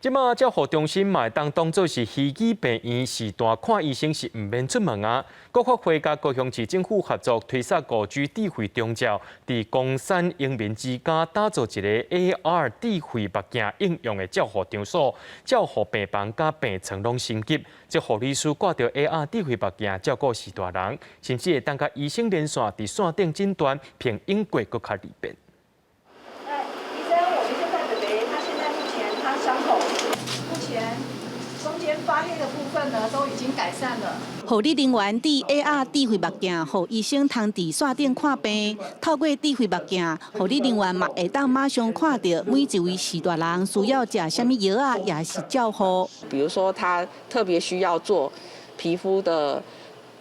即马照护中心嘛，当作是虚拟病院时段，看医生是唔免出门啊。国发会甲高雄市政府合作推出5G 智慧中照，伫公山英明之家打造一个 AR 智慧目镜应用的照护场所，照护病房甲病床拢升级，即护理师挂着 AR 智慧目镜照顾时大人，甚至会当甲医生连线伫线顶诊断，并英国搁较利便。 伤口目前中间发黑的部分呢，都已经改善了。护理人员伫 AR 智慧目镜，互医生通伫线顶看病。透过智慧目镜，护理人员嘛会当马上看到每一位时大人需要食什么药啊，也是照护。比如说他特别需要做皮肤的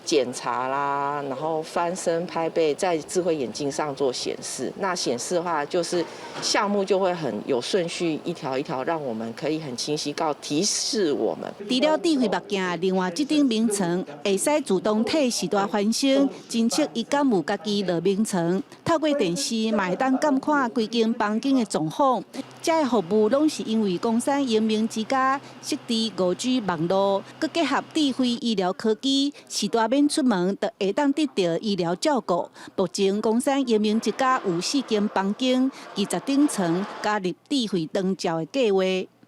检查啦，然后翻身拍背，在智慧眼镜上做显示。那显示的话，就是项目就会很有顺序，一条一条，让我们可以很清晰提示我们。除了智慧目镜，另外这顶眠床会使自动替时大翻身，侦测伊敢有家己落眠床。透过电视，嘛会当监看规间房间的状况。这个服务拢是因为公山英明之家设置5G 网络，佮结合智慧医疗科技，时大免出门，就会当得到医疗照顾。目前公山英明之家有4间房间，20顶床加入智慧灯照的计划。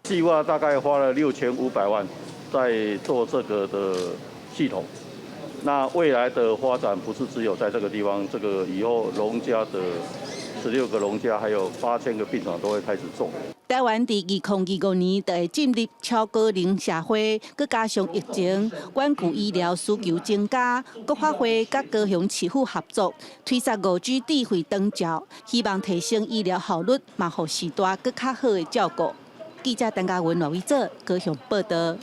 计划大概花了6500万在做这个的系统。那未来的发展不是只有在这个地方，这个以后农家的16个农家还有8000个病床都会开始做。台湾伫2025年就会进入超高龄社会，佮加上疫情，稳固医疗需求增加。国发会甲高雄市府合作，推出5G 智慧灯照，希望提升医疗效率，嘛，互时大佮较好的照顾。记者陈嘉文、罗伟哲高雄报道。